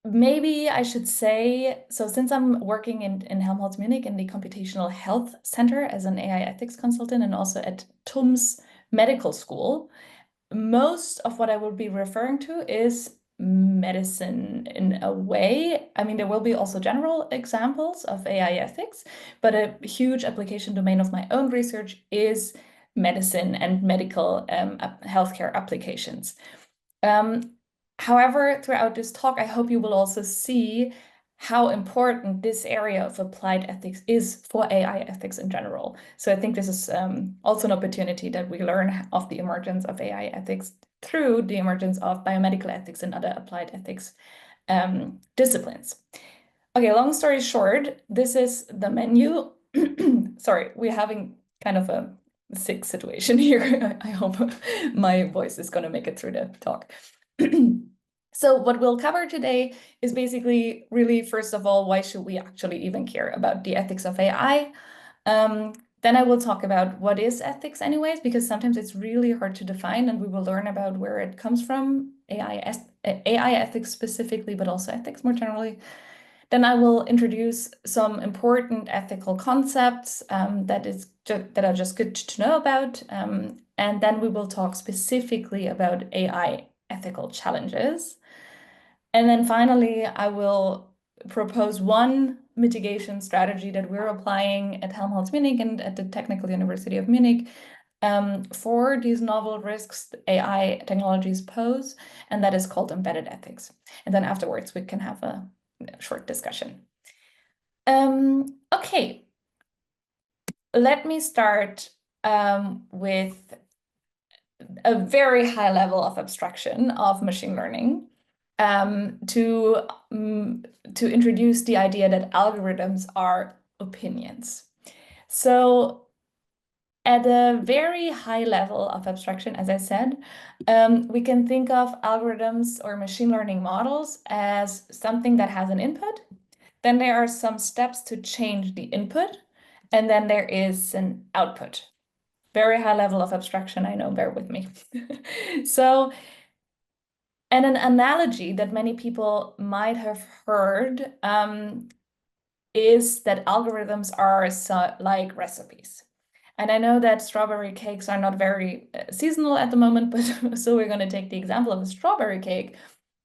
Maybe I should say, so since I'm working in Helmholtz Munich in the Computational Health Center as an AI ethics consultant and also at TUM's medical school, most of what I will be referring to is medicine in a way. I mean, there will be also general examples of AI ethics, but a huge application domain of my own research is medicine and medical healthcare applications. Um, However, throughout this talk, I hope you will also see how important this area of applied ethics is for AI ethics in general. So I think this is also an opportunity that we learn of the emergence of AI ethics through the emergence of biomedical ethics and other applied ethics disciplines. Okay, long story short, this is the menu. Sorry, we're having kind of a sick situation here. I hope my voice is going to make it through the talk. So what we'll cover today is basically really, first of all, why should we actually even care about the ethics of AI? Then I will talk about what is ethics anyways, because sometimes it's really hard to define, and we will learn about where it comes from, AI ethics specifically, but also ethics more generally. Then I will introduce some important ethical concepts that are just good to know about. And then we will talk specifically about AI ethical challenges. And then finally, I will propose one mitigation strategy that we're applying at Helmholtz Munich and at the Technical University of Munich for these novel risks AI technologies pose, and that is called embedded ethics. And then afterwards, we can have a short discussion. Okay, let me start with a very high level of abstraction of machine learning to introduce the idea that algorithms are opinions. So at a very high level of abstraction, as I said, we can think of algorithms or machine learning models as something that has an input. Then there are some steps to change the input, and then there is an output. Very high level of abstraction, I know, bear with me. So, and an analogy that many people might have heard is that algorithms are like recipes. And I know that strawberry cakes are not very seasonal at the moment, but so we're going to take the example of a strawberry cake.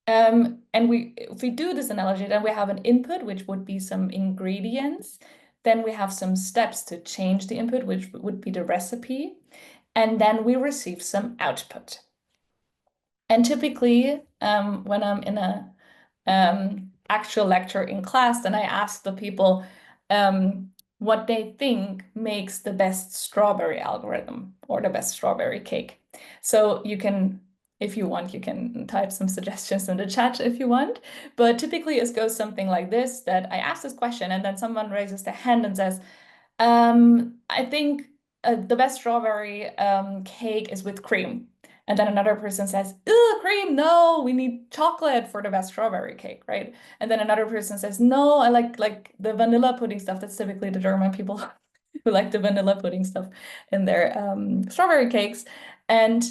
And if we do this analogy, then we have an input, which would be some ingredients. Then we have some steps to change the input, which would be the recipe. And then we receive some output. And typically, when I'm in a actual lecture in class, then I ask the people what they think makes the best strawberry algorithm or the best strawberry cake. So you can, if you want, you can type some suggestions in the chat if you want. But typically it goes something like this, that I ask this question and then someone raises their hand and says, I think the best strawberry cake is with cream. And then another person says, "Ugh, cream, no, we need chocolate for the best strawberry cake," right? And then another person says, "No, I like the vanilla pudding stuff." That's typically the German people who like the vanilla pudding stuff in their strawberry cakes. And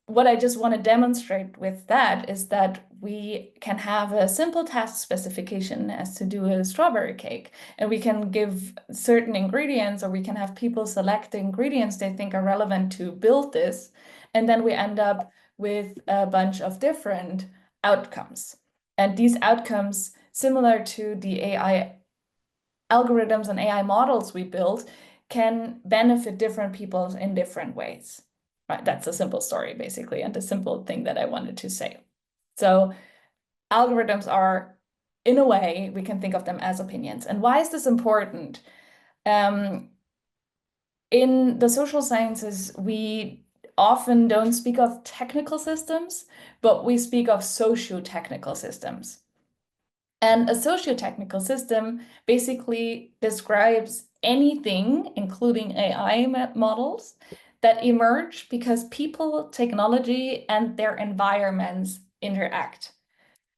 what I just want to demonstrate with that is that we can have a simple task specification as to do a strawberry cake, and we can give certain ingredients, or we can have people select the ingredients they think are relevant to build this, and then we end up with a bunch of different outcomes. And these outcomes, similar to the AI algorithms and AI models we build, can benefit different people in different ways. Right, that's a simple story, basically, and the simple thing that I wanted to say. So algorithms are, in a way, we can think of them as opinions. And why is this important? In the social sciences, we often don't speak of technical systems, but we speak of socio-technical systems. And a socio-technical system basically describes anything, including AI models, that emerge because people, technology, and their environments interact.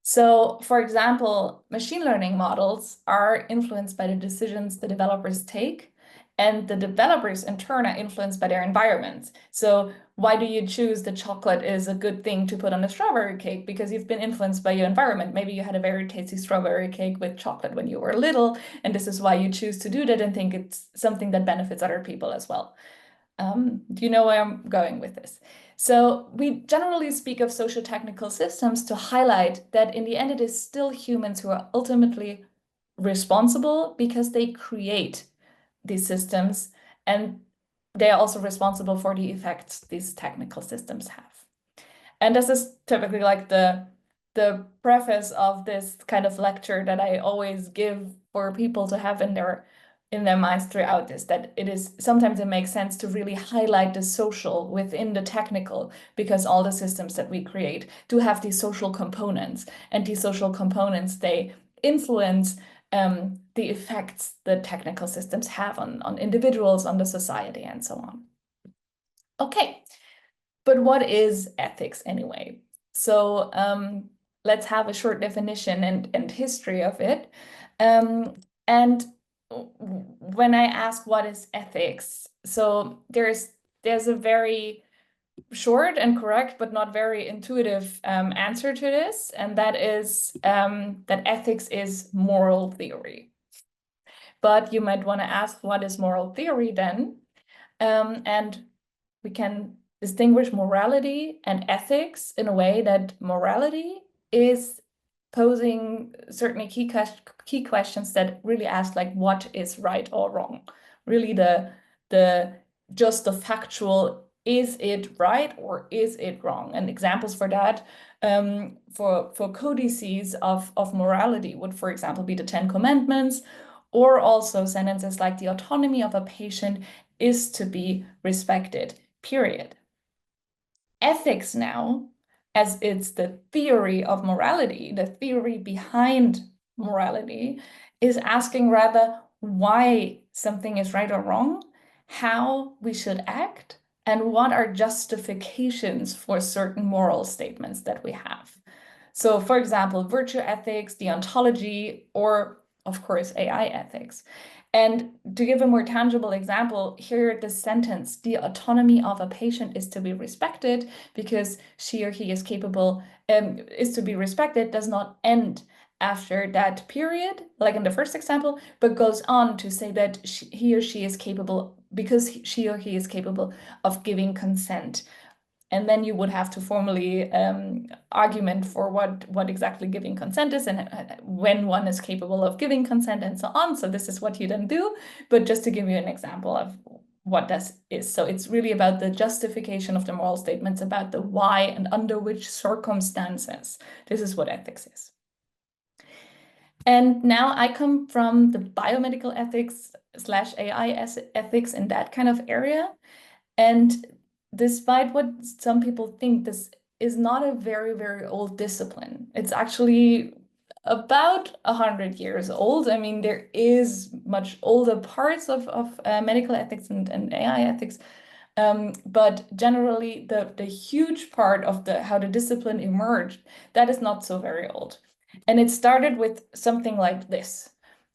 So, for example, machine learning models are influenced by the decisions the developers take, And the developers in turn are influenced by their environments. So why do you choose the chocolate is a good thing to put on a strawberry cake? Because you've been influenced by your environment. Maybe you had a very tasty strawberry cake with chocolate when you were little, and this is why you choose to do that and think it's something that benefits other people as well. Do you know where I'm going with this? So we generally speak of socio-technical systems to highlight that in the end, it is still humans who are ultimately responsible because they create these systems, and they are also responsible for the effects these technical systems have. And this is typically like the preface of this kind of lecture that I always give for people to have in their minds throughout this, that it is sometimes it makes sense to really highlight the social within the technical, because all the systems that we create do have these social components, and these social components, they influence the effects the technical systems have on individuals, on the society, and so on. Okay, but what is ethics anyway? So let's have a short definition and history of it. And when I ask what is ethics, so there's a very short and correct, but not very intuitive answer to this, and that is that ethics is moral theory. But you might want to ask, what is moral theory then? And we can distinguish morality and ethics in a way that morality is posing certainly key questions that really ask, like, what is right or wrong? Really the just the factual, is it right or is it wrong? And examples for that, for codices of morality would, for example, be the Ten Commandments, or also sentences like the autonomy of a patient is to be respected, period. Ethics now, as it's the theory of morality, the theory behind morality, is asking rather why something is right or wrong, how we should act, and what are justifications for certain moral statements that we have. So, for example, virtue ethics, deontology, or of course, AI ethics. And to give a more tangible example, here the sentence, the autonomy of a patient is to be respected because she or he is capable, is to be respected, does not end after that period, like in the first example, but goes on to say that he or she is capable because she or he is capable of giving consent. And then you would have to formally argument for what exactly giving consent is and when one is capable of giving consent and so on. So this is what you then do. But just to give you an example of what this is. So it's really about the justification of the moral statements, about the why and under which circumstances. This is what ethics is. And now I come from the biomedical ethics / AI ethics in that kind of area. And despite what some people think, this is not a very, very old discipline. It's actually about 100 years old. I mean, there is much older parts of medical ethics and AI ethics. But generally, the huge part of how the discipline emerged, that is not so very old. And it started with something like this.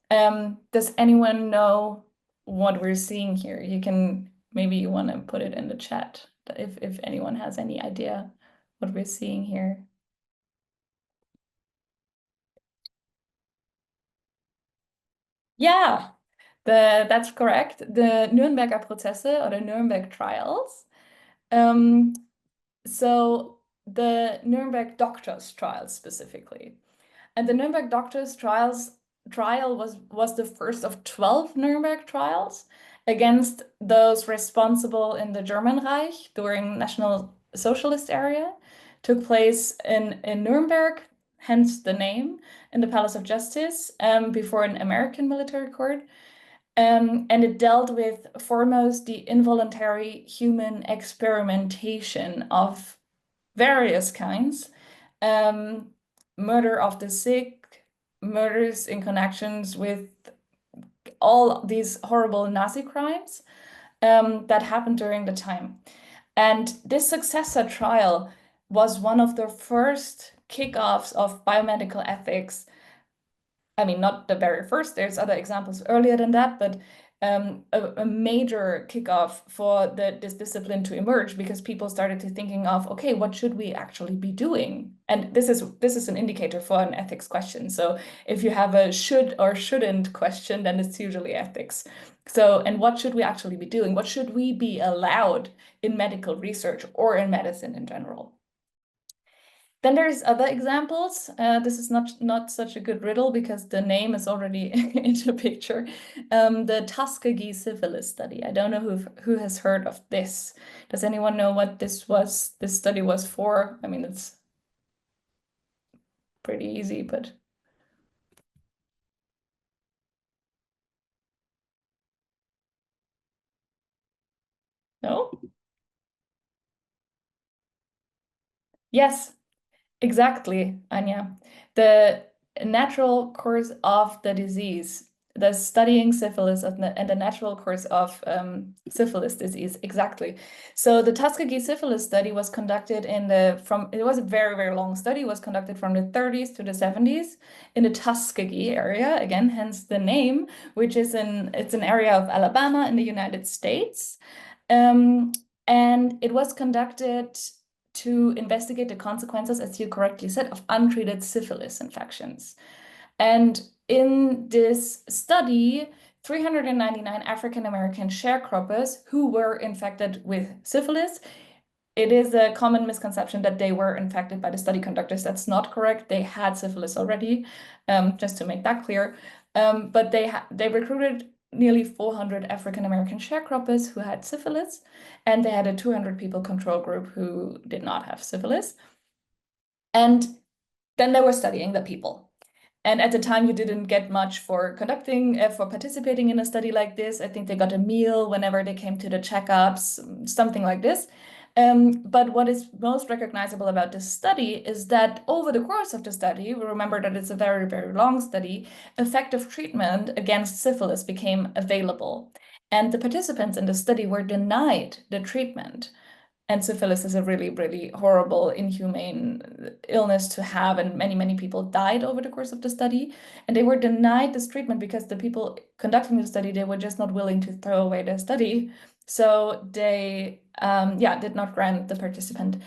Does anyone know what we're seeing here? Maybe you want to put it in the chat if anyone has any idea what we're seeing here. Yeah, that's correct. The Nürnberger Prozesse or the Nuremberg trials. So the Nuremberg doctors trials specifically. And the Nuremberg doctors trial was the first of 12 Nuremberg trials against those responsible in the German Reich during National Socialist era. Took place in Nuremberg, hence the name, in the Palace of Justice, before an American military court. And it dealt with foremost the involuntary human experimentation of various kinds, murder of the sick, murders in connections with all these horrible Nazi crimes that happened during the time. And this successor trial was one of the first kickoffs of biomedical ethics. I mean, not the very first, there's other examples earlier than that, but a major kickoff for this discipline to emerge, because people started to thinking of, okay, what should we actually be doing? And this is an indicator for an ethics question. So if you have a should or shouldn't question, then it's usually ethics. So, and what should we actually be doing? What should we be allowed in medical research or in medicine in general? Then there's other examples. This is not such a good riddle because the name is already in the picture. The Tuskegee syphilis study. I don't know who has heard of this. Does anyone know what this study was for? I mean, it's pretty easy, but no? Yes, exactly, Anya. The natural course of the disease, the studying syphilis and the natural course of syphilis disease, exactly. So the Tuskegee syphilis study was conducted it was a very, very long study, was conducted from the 30s to the 70s in the Tuskegee area, again, hence the name, which is it's an area of Alabama in the United States. Um, and it was conducted to investigate the consequences, as you correctly said, of untreated syphilis infections. And in this study, 399 African American sharecroppers who were infected with syphilis. It is a common misconception that they were infected by the study conductors. That's not correct. They had syphilis already, just to make that clear. But they recruited nearly 400 African American sharecroppers who had syphilis, and they had a 200 people control group who did not have syphilis. And then they were studying the people. And at the time, you didn't get much for participating in a study like this. I think they got a meal whenever they came to the checkups, something like this. But what is most recognizable about this study is that over the course of the study, we remember that it's a very, very long study, effective treatment against syphilis became available. And the participants in the study were denied the treatment. And syphilis is a really, really horrible, inhumane illness to have, and many, many people died over the course of the study. And they were denied this treatment because the people conducting the study, they were just not willing to throw away the study. So they, did not grant the participant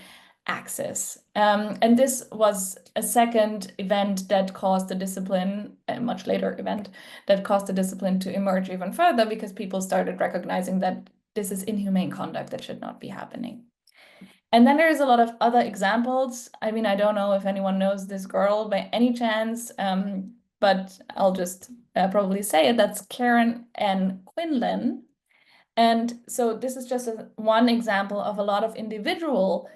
access. And this was a second event that caused the discipline, a much later event, that caused the discipline to emerge even further, because people started recognizing that this is inhumane conduct that should not be happening. And then there's a lot of other examples. I mean, I don't know if anyone knows this girl by any chance, but I'll just probably say it. That's Karen Ann Quinlan. And so this is just one example of a lot of individual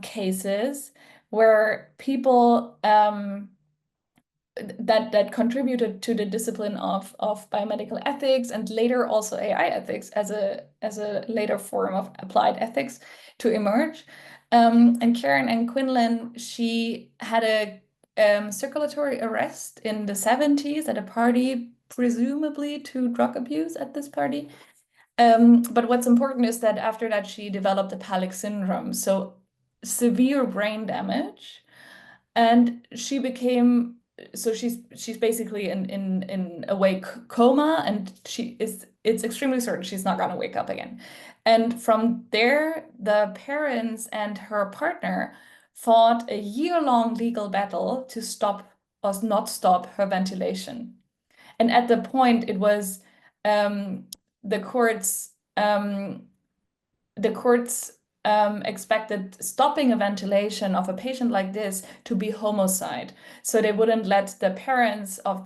cases where people that contributed to the discipline of biomedical ethics, and later also AI ethics as a later form of applied ethics to emerge. And Karen Ann Quinlan, she had a circulatory arrest in the 70s at a party, presumably to drug abuse at this party. But what's important is that after that, she developed a Pallick syndrome, so severe brain damage, and she became she's basically in awake coma, and it's extremely certain she's not going to wake up again. And from there, the parents and her partner fought a year-long legal battle to stop or not stop her ventilation. And at the point, it was the courts the courts expected stopping a ventilation of a patient like this to be homicide. So they wouldn't let the parents of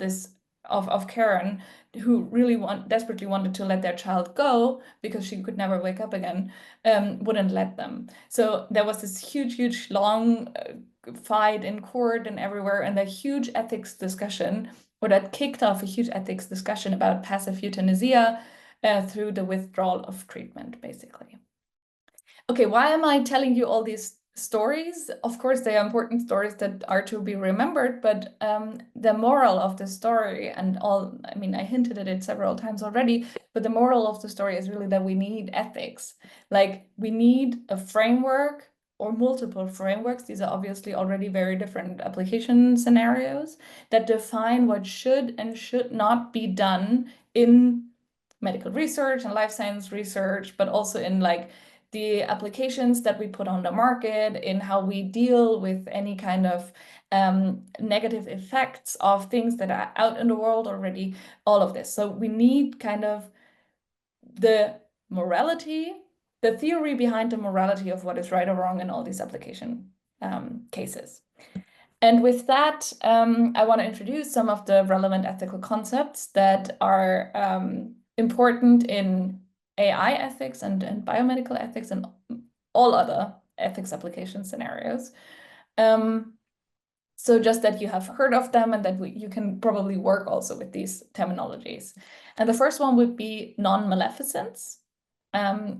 Karen, who really desperately wanted to let their child go because she could never wake up again, wouldn't let them. So there was this huge, huge, long fight in court and everywhere, and a huge ethics discussion, or that kicked off a huge ethics discussion about passive euthanasia through the withdrawal of treatment, basically. Okay, why am I telling you all these stories? Of course, they are important stories that are to be remembered, but the moral of the story and all, I mean, I hinted at it several times already, but the moral of the story is really that we need ethics. Like, we need a framework or multiple frameworks. These are obviously already very different application scenarios that define what should and should not be done in medical research and life science research, but also in like the applications that we put on the market, in how we deal with any kind of negative effects of things that are out in the world already, all of this. So we need kind of the morality, the theory behind the morality of what is right or wrong in all these application cases. And with that, I want to introduce some of the relevant ethical concepts that are important in AI ethics and biomedical ethics and all other ethics application scenarios. So just that you have heard of them and that you can probably work also with these terminologies. And the first one would be non-maleficence,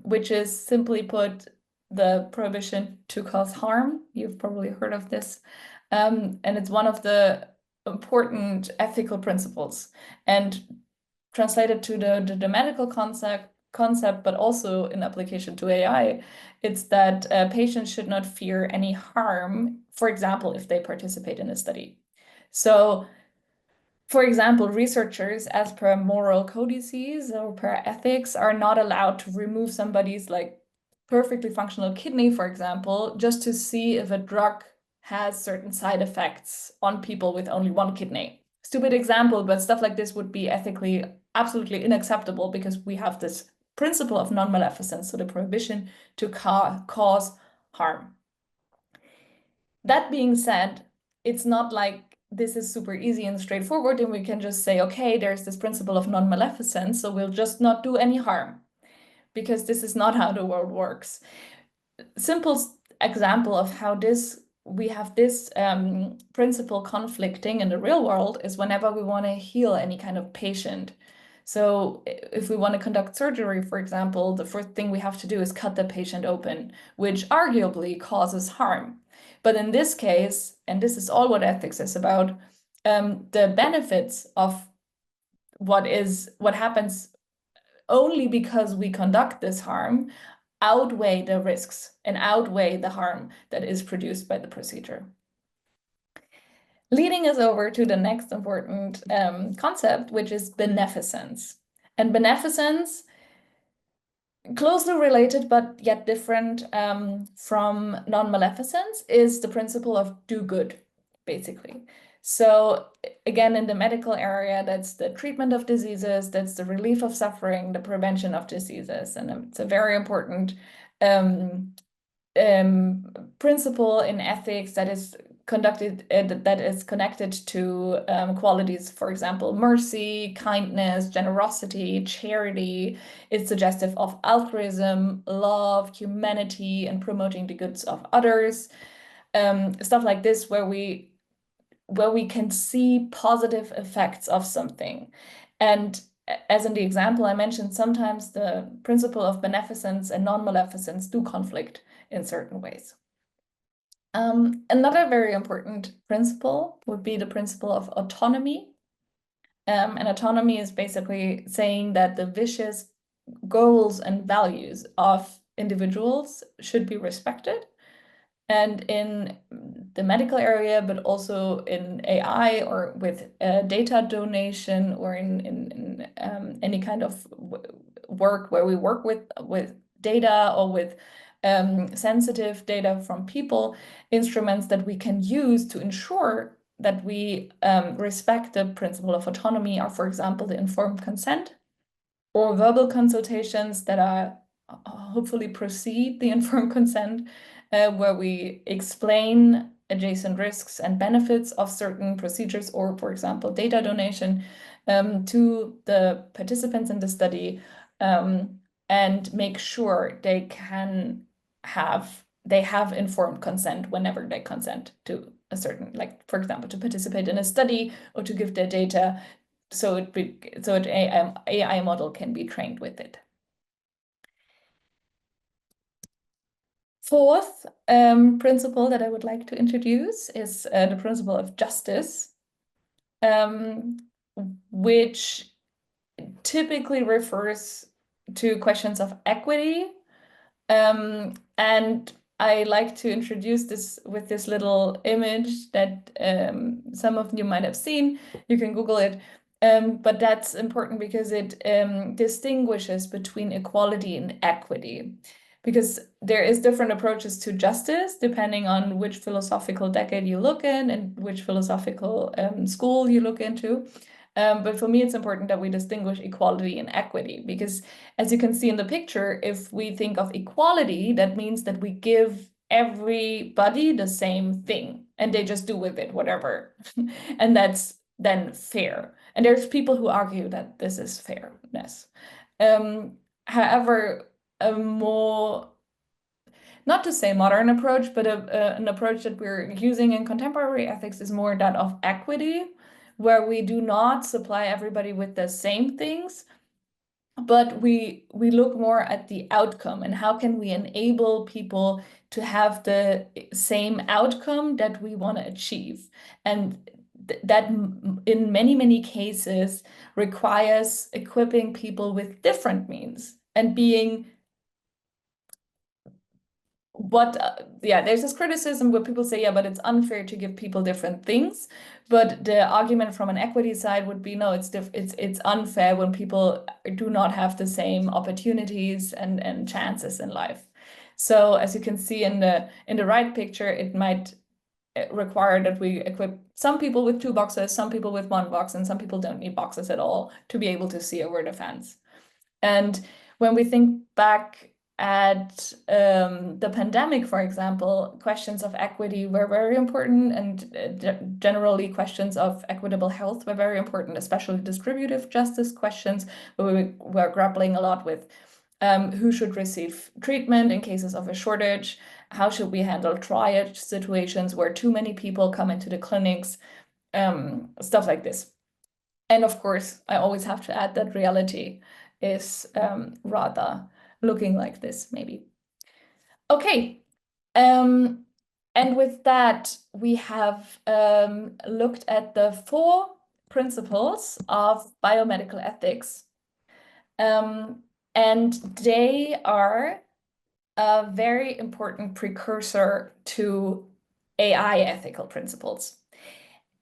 which is simply put the prohibition to cause harm. You've probably heard of this. And it's one of the important ethical principles. And translated to the medical concept, but also in application to AI, it's that patients should not fear any harm, for example, if they participate in a study. So, for example, researchers, as per moral codices or per ethics, are not allowed to remove somebody's like perfectly functional kidney, for example, just to see if a drug has certain side effects on people with only one kidney. Stupid example, but stuff like this would be ethically absolutely unacceptable because we have this principle of non-maleficence, so the prohibition to cause harm. That being said, it's not like this is super easy and straightforward and we can just say, okay, there's this principle of non-maleficence, so we'll just not do any harm, because this is not how the world works. Simple example of how we have this principle conflicting in the real world is whenever we want to heal any kind of patient. So if we want to conduct surgery, for example, the first thing we have to do is cut the patient open, which arguably causes harm. But in this case, and this is all what ethics is about, the benefits of what happens only because we conduct this harm outweigh the risks and outweigh the harm that is produced by the procedure. Leading us over to the next important concept, which is beneficence. And beneficence, closely related but yet different from non-maleficence, is the principle of do good, basically. So again, in the medical area, that's the treatment of diseases, that's the relief of suffering, the prevention of diseases. And it's a very important principle in ethics that is connected to qualities, for example, mercy, kindness, generosity, charity. It's suggestive of altruism, love, humanity, and promoting the goods of others. Stuff like this, where we can see positive effects of something. And as in the example I mentioned, sometimes the principle of beneficence and non-maleficence do conflict in certain ways. Another very important principle would be the principle of autonomy. And autonomy is basically saying that the vicious goals and values of individuals should be respected. And in the medical area, but also in AI or with data donation, or in any kind of work where we work with data or with sensitive data from people, instruments that we can use to ensure that we respect the principle of autonomy are, for example, the informed consent or verbal consultations that are hopefully precede the informed consent, where we explain adjacent risks and benefits of certain procedures, or, for example, data donation to the participants in the study, and make sure they have informed consent whenever they consent to a certain, like, for example, to participate in a study or to give their data, so an AI model can be trained with it. Fourth principle that I would like to introduce is the principle of justice, which typically refers to questions of equity. And I like to introduce this with this little image that some of you might have seen. You can Google it. But that's important because it distinguishes between equality and equity, because there is different approaches to justice depending on which philosophical decade you look in and which philosophical school you look into. But for me, it's important that we distinguish equality and equity, because as you can see in the picture, if we think of equality, that means that we give everybody the same thing and they just do with it whatever. And that's then fair. And there's people who argue that this is fairness. However, a more, not to say modern approach, but an approach that we're using in contemporary ethics is more that of equity, where we do not supply everybody with the same things, but we look more at the outcome and how can we enable people to have the same outcome that we want to achieve. And that in many cases requires equipping people with different means and being there's this criticism where people say, yeah, but it's unfair to give people different things. But the argument from an equity side would be, no, it's unfair when people do not have the same opportunities and chances in life. So as you can see in the right picture, it might require that we equip some people with 2 boxes, some people with 1 box, and some people don't need boxes at all to be able to see over the fence. And when we think back at the pandemic, for example, questions of equity were very important, and generally questions of equitable health were very important, especially distributive justice questions, where we were grappling a lot with who should receive treatment in cases of a shortage, how should we handle triage situations where too many people come into the clinics, stuff like this. And of course, I always have to add that reality is rather looking like this, maybe. Okay, and with that, we have looked at the 4 principles of biomedical ethics. And they are a very important precursor to AI ethical principles.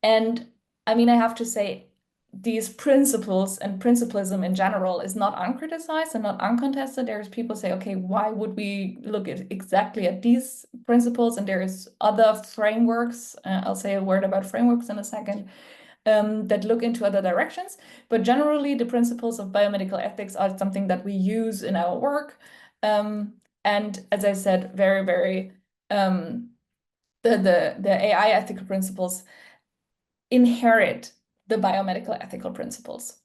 And I mean, I have to say, these principles and principlism in general is not uncriticized and not uncontested. There's people say, okay, why would we look at exactly at these principles? And there's other frameworks. I'll say a word about frameworks in a second. That look into other directions. But generally, the principles of biomedical ethics are something that we use in our work. And as I said, very, the AI ethical principles inherit the biomedical ethical principles.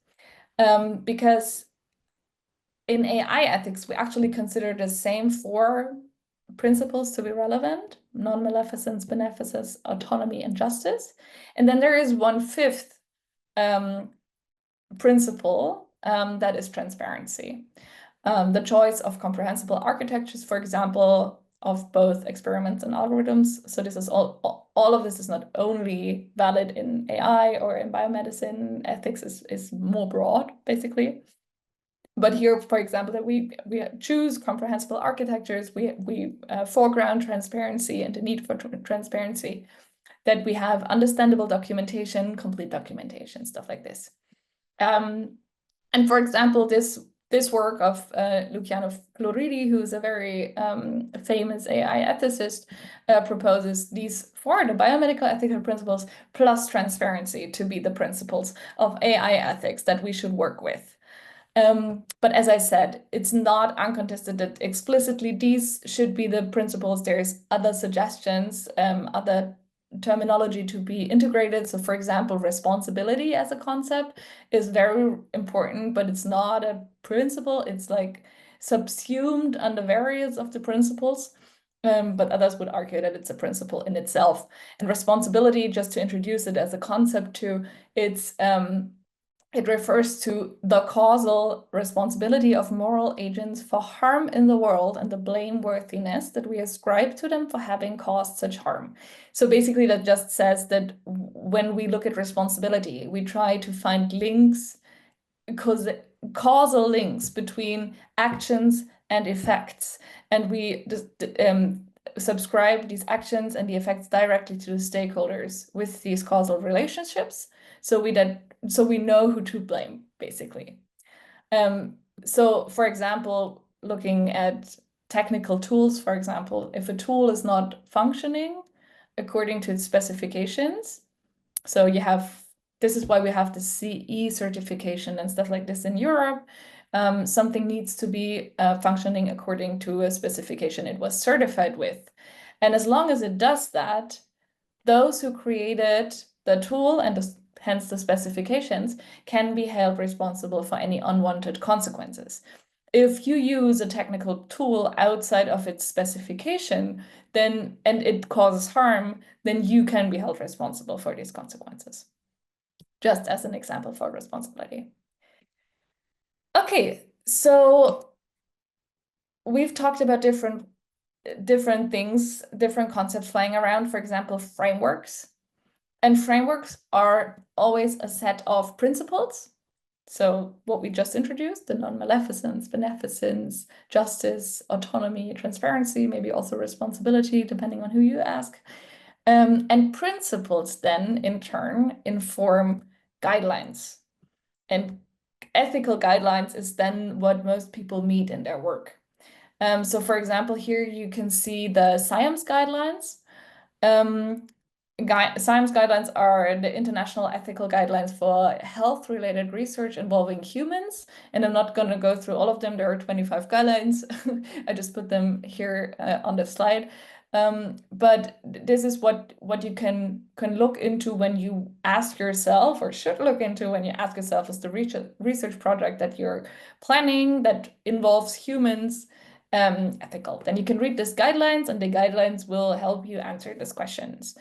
Because in AI ethics, we actually consider the same 4 principles to be relevant: non-maleficence, beneficence, autonomy, and justice. And then there is 1/5 principle that is transparency. The choice of comprehensible architectures, for example, of both experiments and algorithms. So this is all of this is not only valid in AI or in biomedicine. Ethics is more broad, basically. But here, for example, that we choose comprehensible architectures, we foreground transparency and the need for transparency, that we have understandable documentation, complete documentation, stuff like this. And for example, this work of Luciano Floridi, who's a very famous AI ethicist, proposes these 4, the biomedical ethical principles plus transparency, to be the principles of AI ethics that we should work with. But as I said, it's not uncontested that explicitly these should be the principles. There's other suggestions, other terminology to be integrated. So for example, responsibility as a concept is very important, but it's not a principle. It's like subsumed under various of the principles. But others would argue that it's a principle in itself. And responsibility, just to introduce it as a concept too, it refers to the causal responsibility of moral agents for harm in the world and the blameworthiness that we ascribe to them for having caused such harm. So basically that just says that when we look at responsibility, we try to find links, causal links between actions and effects. And we just subscribe these actions and the effects directly to the stakeholders with these causal relationships. So we know who to blame, basically. So for example, looking at technical tools, for example, if a tool is not functioning according to its specifications, so this is why we have the CE certification and stuff like this in Europe. Something needs to be functioning according to a specification it was certified with. And as long as it does that, those who created the tool and hence the specifications can be held responsible for any unwanted consequences. If you use a technical tool outside of its specification, and it causes harm, then you can be held responsible for these consequences. Just as an example for responsibility. Okay, so we've talked about different things, different concepts flying around, for example, frameworks. And frameworks are always a set of principles. So what we just introduced, the non-maleficence, beneficence, justice, autonomy, transparency, maybe also responsibility, depending on who you ask. And principles then, in turn, inform guidelines. And ethical guidelines is then what most people meet in their work. So for example, here you can see the SIAMS guidelines. SIAMS guidelines are the international ethical guidelines for health-related research involving humans. And I'm not going to go through all of them. There are 25 guidelines. I just put them here on the slide. But this is what you can look into when you ask yourself, or should look into when you ask yourself, is the research project that you're planning that involves humans ethical? Then you can read these guidelines, and the guidelines will help you answer these questions.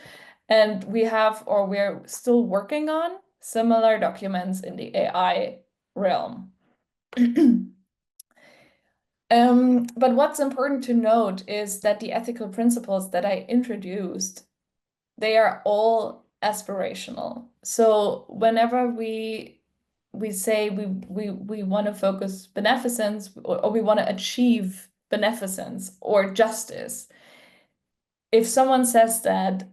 And we're still working on similar documents in the AI realm. But what's important to note is that the ethical principles that I introduced, they are all aspirational. So whenever we say we want to focus beneficence, or we want to achieve beneficence or justice, if someone says that,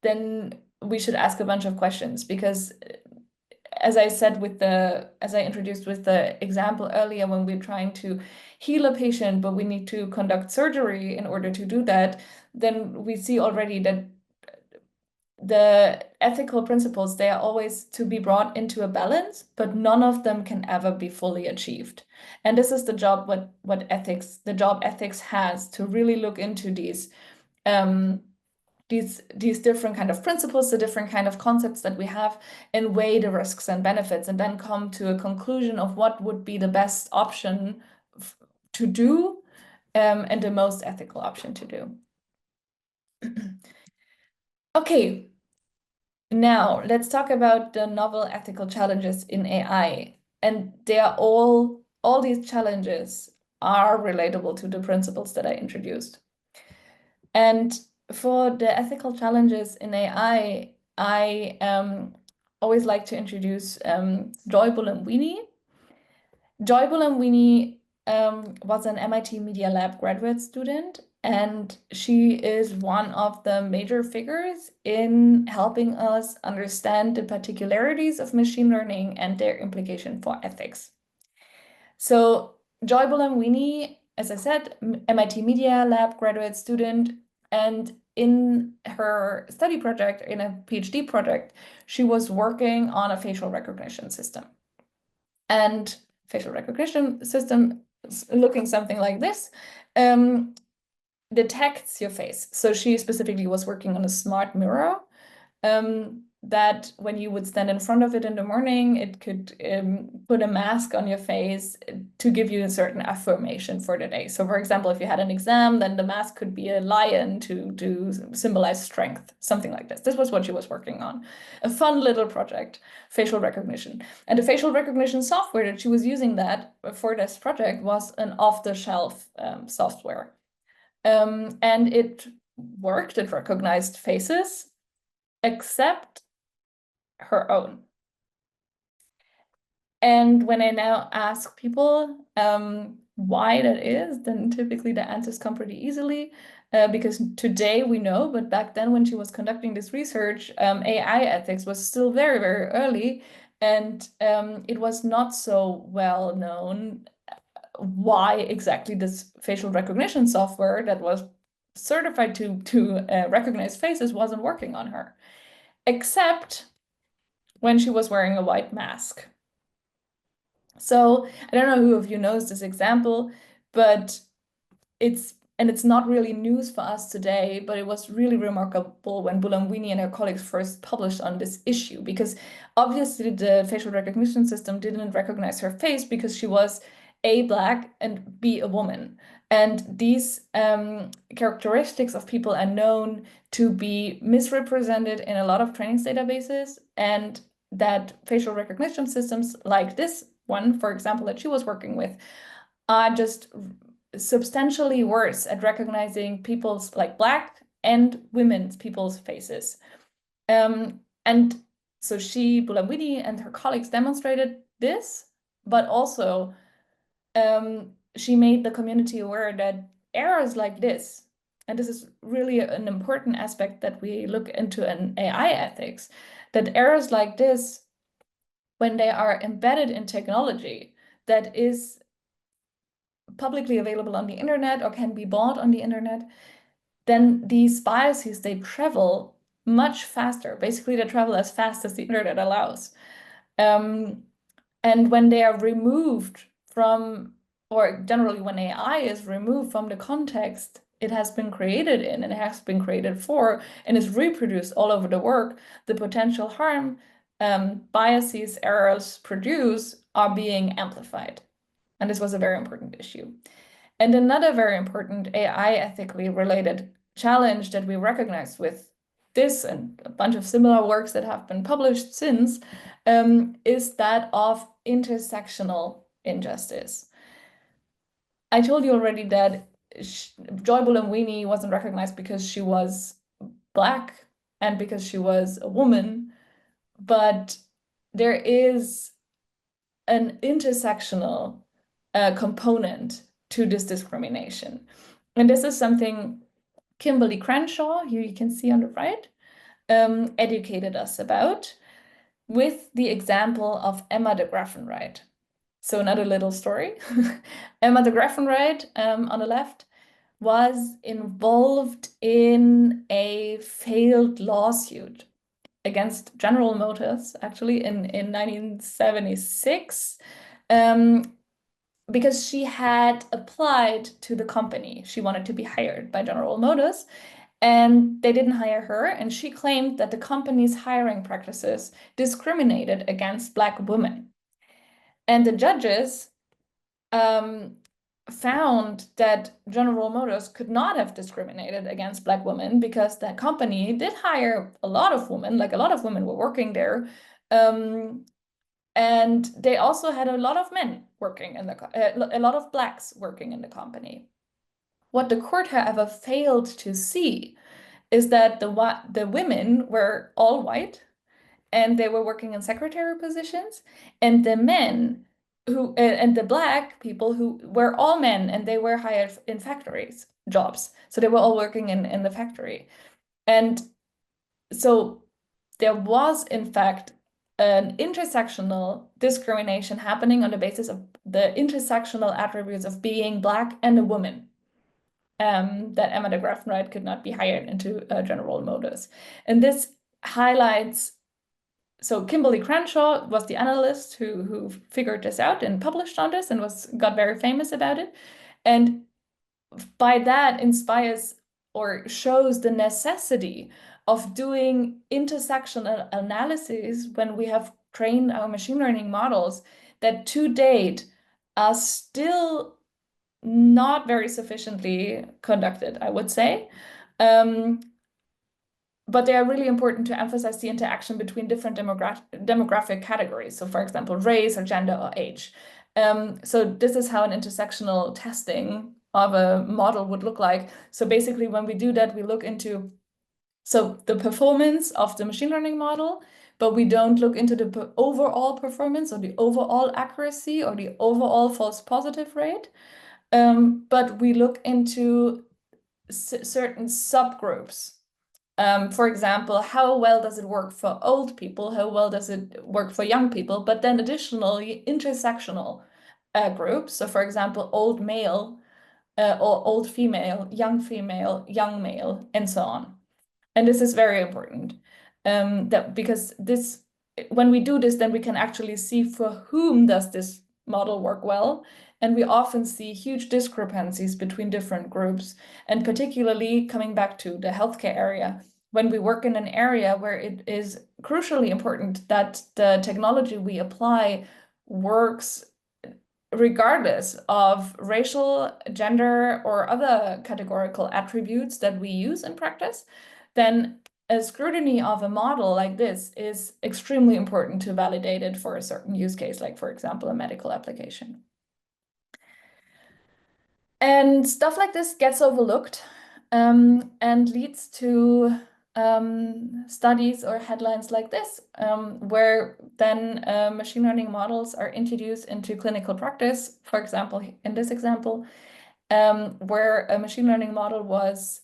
then we should ask a bunch of questions, because as I introduced with the example earlier, when we're trying to heal a patient, but we need to conduct surgery in order to do that, then we see already that the ethical principles, they are always to be brought into a balance, but none of them can ever be fully achieved. And this is the job ethics has, to really look into these different kind of principles, the different kind of concepts that we have, and weigh the risks and benefits, and then come to a conclusion of what would be the best option to do, and the most ethical option to do. Okay, now let's talk about the novel ethical challenges in AI. And they are all these challenges are relatable to the principles that I introduced. And for the ethical challenges in AI, I always like to introduce Joy Buolamwini. Joy Buolamwini was an MIT Media Lab graduate student, and she is one of the major figures in helping us understand the particularities of machine learning and their implication for ethics. So Joy Buolamwini, as I said, MIT Media Lab graduate student, and in her study project, in a PhD project, she was working on a facial recognition system. And facial recognition system, looking something like this, detects your face. So she specifically was working on a smart mirror that when you would stand in front of it in the morning, it could put a mask on your face to give you a certain affirmation for the day. So for example, if you had an exam, then the mask could be a lion to symbolize strength, something like this. This was what she was working on. A fun little project, facial recognition. And the facial recognition software that she was using for this project was an off-the-shelf software. And it worked, it recognized faces, except her own. And when I now ask people why that is, then typically the answers come pretty easily. because today we know, but back then when she was conducting this research, AI ethics was still very, very early, and it was not so well known why exactly this facial recognition software that was certified to recognize faces wasn't working on her, except when she was wearing a white mask. So I don't know who of you knows this example, but it's not really news for us today, but it was really remarkable when Bulamwini and her colleagues first published on this issue, because obviously the facial recognition system didn't recognize her face because she was A, black, and B, a woman. And these characteristics of people are known to be misrepresented in a lot of trainings databases, and that facial recognition systems like this one, for example, that she was working with, are just substantially worse at recognizing people's, like black and women's people's faces. And so Bulamwini and her colleagues demonstrated this, but also she made the community aware that errors like this, and this is really an important aspect that we look into in AI ethics, that errors like this, when they are embedded in technology that is publicly available on the internet or can be bought on the internet, then these biases, they travel much faster. Basically, they travel as fast as the internet allows. And when they are removed from, or generally when AI is removed from the context it has been created in and it has been created for and is reproduced all over the work, the potential harm biases, errors produce are being amplified. And this was a very important issue. And another very important AI ethically related challenge that we recognize with this and a bunch of similar works that have been published since is that of intersectional injustice. I told you already that Joy Bulamwini wasn't recognized because she was Black and because she was a woman, but there is an intersectional component to this discrimination. And this is something Kimberly Crenshaw, here you can see on the right, educated us about with the example of Emma de Graffenried. So another little story. Emma de Graffenried on the left was involved in a failed lawsuit against General Motors, actually in 1976, because she had applied to the company. She wanted to be hired by General Motors, and they didn't hire her. And she claimed that the company's hiring practices discriminated against Black women. And the judges found that General Motors could not have discriminated against Black women because that company did hire a lot of women, like a lot of women were working there. And they also had a lot of men working in a lot of Blacks working in the company. What the court, however, failed to see is that the women were all white and they were working in secretary positions, and the men and the Black people who were all men and they were hired in factories jobs. So they were all working in the factory. And so there was, in fact, an intersectional discrimination happening on the basis of the intersectional attributes of being Black and a woman. That Emma de Graffenried could not be hired into General Motors. And this highlights, so Kimberly Crenshaw was the analyst who figured this out and published on this and got very famous about it. And by that inspires or shows the necessity of doing intersectional analysis when we have trained our machine learning models that to date are still not very sufficiently conducted, I would say. But they are really important to emphasize the interaction between different demographic categories. So for example, race or gender or age. So this is how an intersectional testing of a model would look like. So basically when we do that, we look into the performance of the machine learning model, but we don't look into the overall performance or the overall accuracy or the overall false positive rate. But we look into certain subgroups. For example, how well does it work for old people? How well does it work for young people? But then additionally, intersectional groups. So for example, old male or old female, young male, and so on. And this is very important that because this, when we do this, then we can actually see for whom does this model work well. And we often see huge discrepancies between different groups. And particularly coming back to the healthcare area, when we work in an area where it is crucially important that the technology we apply works regardless of racial, gender, or other categorical attributes that we use in practice, then a scrutiny of a model like this is extremely important to validate it for a certain use case, like, for example, a medical application. And stuff like this gets overlooked and leads to studies or headlines like this, where then machine learning models are introduced into clinical practice. For example, in this example, where a machine learning model was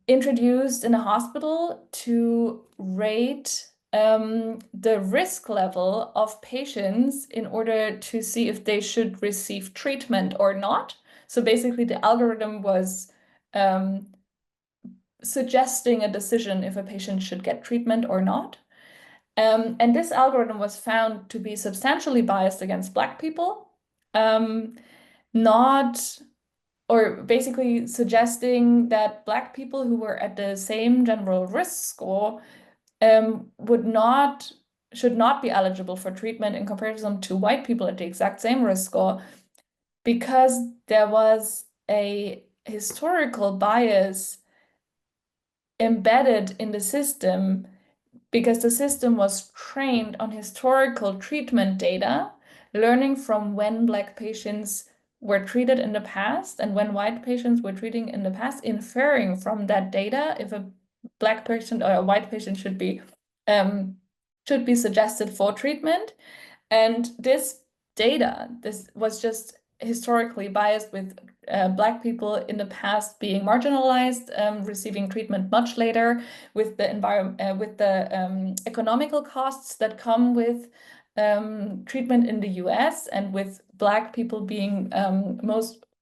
introduced in a hospital to rate the risk level of patients in order to see if they should receive treatment or not. So basically, the algorithm was suggesting a decision if a patient should get treatment or not. And this algorithm was found to be substantially biased against Black people, not, or basically suggesting that Black people who were at the same general risk score should not be eligible for treatment in comparison to white people at the exact same risk score, because there was a historical bias embedded in the system, because the system was trained on historical treatment data, learning from when Black patients were treated in the past and when white patients were treating in the past, inferring from that data if a Black patient or a white patient should be suggested for treatment. And this data, this was just historically biased, with Black people in the past being marginalized, receiving treatment much later, with the economical costs that come with treatment in the US, and with Black people being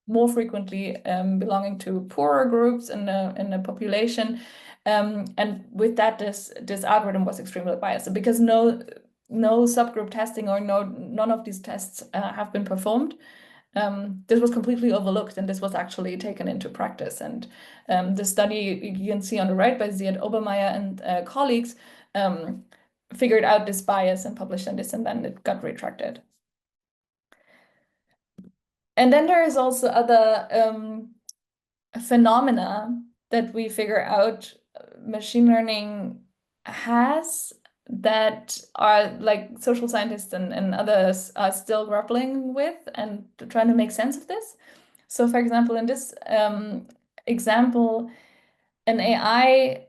more frequently belonging to poorer groups in the population. And with that, this algorithm was extremely biased. And because no subgroup testing or none of these tests have been performed, this was completely overlooked, and this was actually taken into practice. And the study you can see on the right by Ziad Obermeyer and colleagues figured out this bias and published on this, and then it got retracted. And then there is also other phenomena that we figure out machine learning has, that are like social scientists and others are still grappling with and trying to make sense of this. So for example, in this example, an AI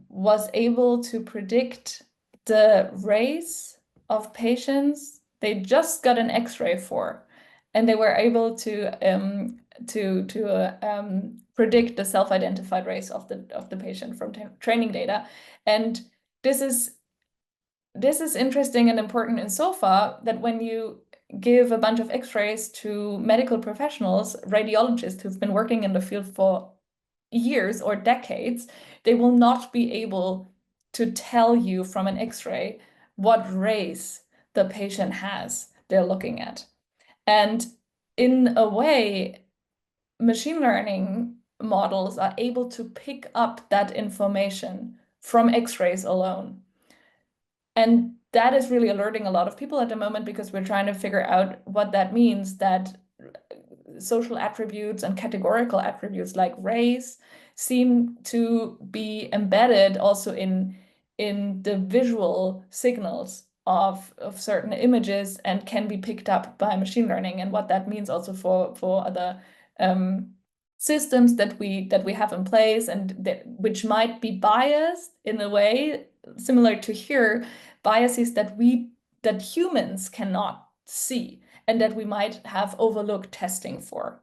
was able to predict the race of patients they just got an X-ray for, and they were able to predict the self-identified race of the patient from training data. And this is interesting and important insofar that when you give a bunch of X-rays to medical professionals, radiologists who've been working in the field for years or decades, they will not be able to tell you from an X-ray what race the patient has they're looking at. And in a way, machine learning models are able to pick up that information from X-rays alone. And that is really alerting a lot of people at the moment, because we're trying to figure out what that means, that social attributes and categorical attributes like race seem to be embedded also in the visual signals of certain images, and can be picked up by machine learning, and what that means also for other systems that we have in place, and which might be biased in a way similar to here, biases that humans cannot see, and that we might have overlooked testing for.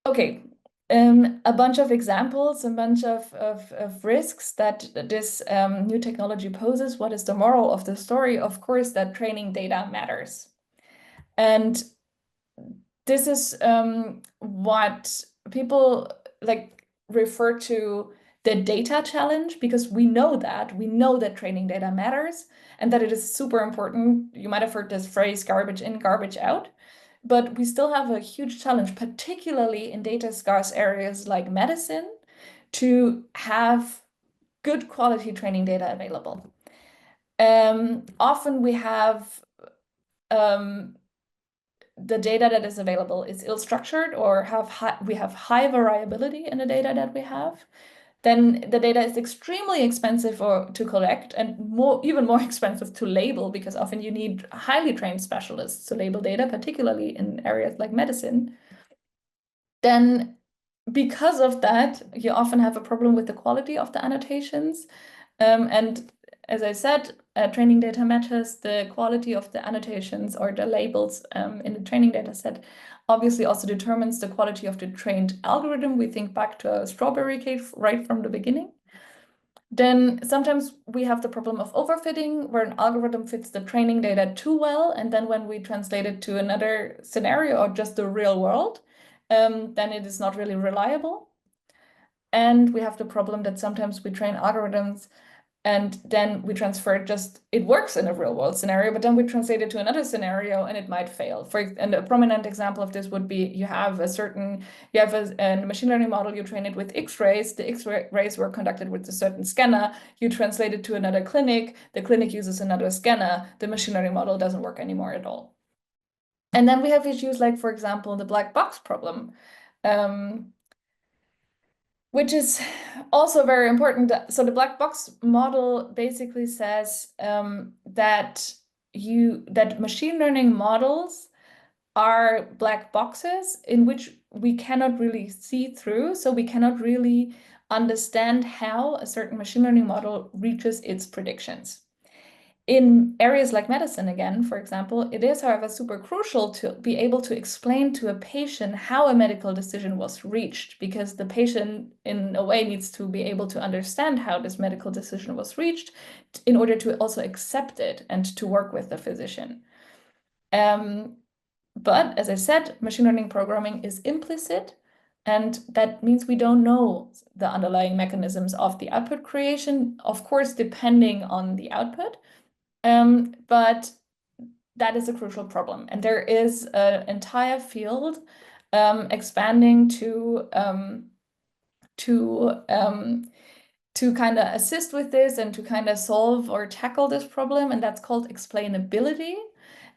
Okay, a bunch of examples, a bunch of risks that this new technology poses. What is the moral of the story? Of course, that training data matters. And this is what people like refer to the data challenge, because we know that training data matters and that it is super important. You might have heard this phrase, garbage in, garbage out. But we still have a huge challenge, particularly in data scarce areas like medicine, to have good quality training data available. Often we have um, the data that is available is ill-structured, or we have high variability in the data that we have. Then the data is extremely expensive to collect, and even more expensive to label, because often you need highly trained specialists to label data, particularly in areas like medicine. Then because of that, you often have a problem with the quality of the annotations. And as I said, training data matters. The quality of the annotations or the labels in the training data set obviously also determines the quality of the trained algorithm. We think back to a strawberry cake right from the beginning. Then sometimes we have the problem of overfitting, where an algorithm fits the training data too well, and then when we translate it to another scenario or just the real world, then it is not really reliable. And we have the problem that sometimes we train algorithms and then we transfer it, it works in a real world scenario, but then we translate it to another scenario and it might fail. And a prominent example of this would be you have a machine learning model, you train it with X-rays, the X-rays were conducted with a certain scanner, you translate it to another clinic, the clinic uses another scanner, the machine learning model doesn't work anymore at all. And then we have issues like, for example, the black box problem. Which is also very important. So the black box model basically says that machine learning models are black boxes in which we cannot really see through. So we cannot really understand how a certain machine learning model reaches its predictions. In areas like medicine, again, for example, it is, however, super crucial to be able to explain to a patient how a medical decision was reached, because the patient, in a way, needs to be able to understand how this medical decision was reached in order to also accept it and to work with the physician. But as I said, machine learning programming is implicit, and that means we don't know the underlying mechanisms of the output creation, of course, depending on the output. But that is a crucial problem. And there is an entire field expanding to kind of assist with this and to kind of solve or tackle this problem. And that's called explainability.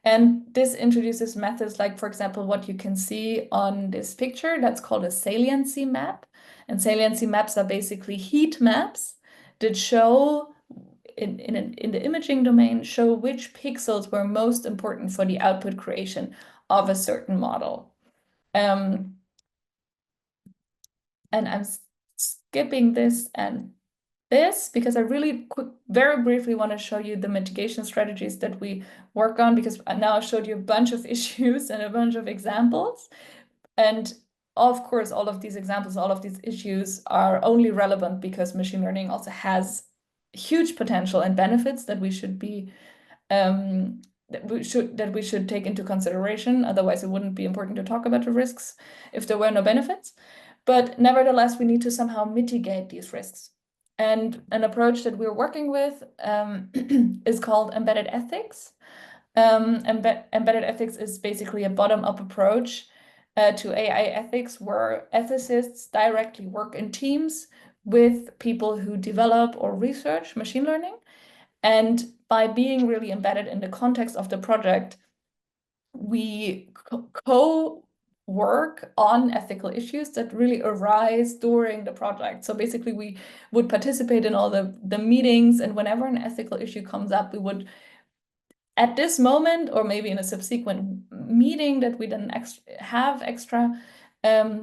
And this introduces methods like, for example, what you can see on this picture, that's called a saliency map. And saliency maps are basically heat maps that show in the imaging domain, show which pixels were most important for the output creation of a certain model. And I'm skipping this and this because I really very briefly want to show you the mitigation strategies that we work on, because I now showed you a bunch of issues and a bunch of examples. And of course, all of these examples, all of these issues are only relevant because machine learning also has huge potential and benefits that we should be that we should take into consideration. Otherwise, it wouldn't be important to talk about the risks if there were no benefits. But nevertheless, we need to somehow mitigate these risks. And an approach that we're working with is called embedded ethics. Embedded ethics is basically a bottom-up approach to AI ethics, where ethicists directly work in teams with people who develop or research machine learning. And by being really embedded in the context of the project, we co-work on ethical issues that really arise during the project. So basically, we would participate in all the meetings, and whenever an ethical issue comes up, we would, at this moment, or maybe in a subsequent meeting that we then have extra,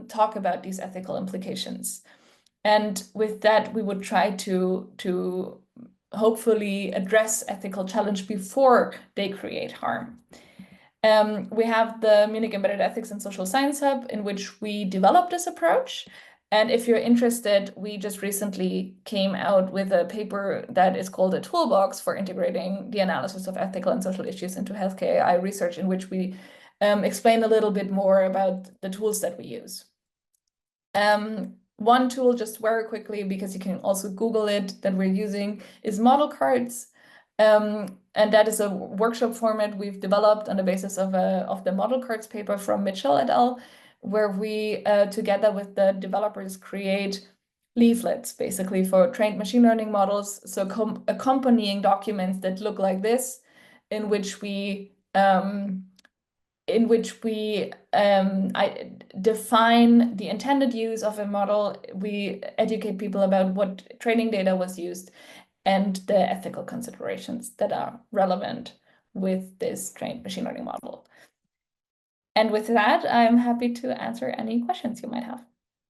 talk about these ethical implications. And with that, we would try to hopefully address ethical challenge before they create harm. We have the Munich Embedded Ethics and Social Science Hub, in which we developed this approach. And if you're interested, we just recently came out with a paper that is called a toolbox for integrating the analysis of ethical and social issues into healthcare AI research, in which we explain a little bit more about the tools that we use. One tool, just very quickly, because you can also Google it, that we're using is model cards. And that is a workshop format we've developed on the basis of the model cards paper from Mitchell et al., where we, together with the developers, create leaflets, basically, for trained machine learning models. So accompanying documents that look like this, in which we define the intended use of a model. We educate people about what training data was used and the ethical considerations that are relevant with this trained machine learning model. And with that, I'm happy to answer any questions you might have.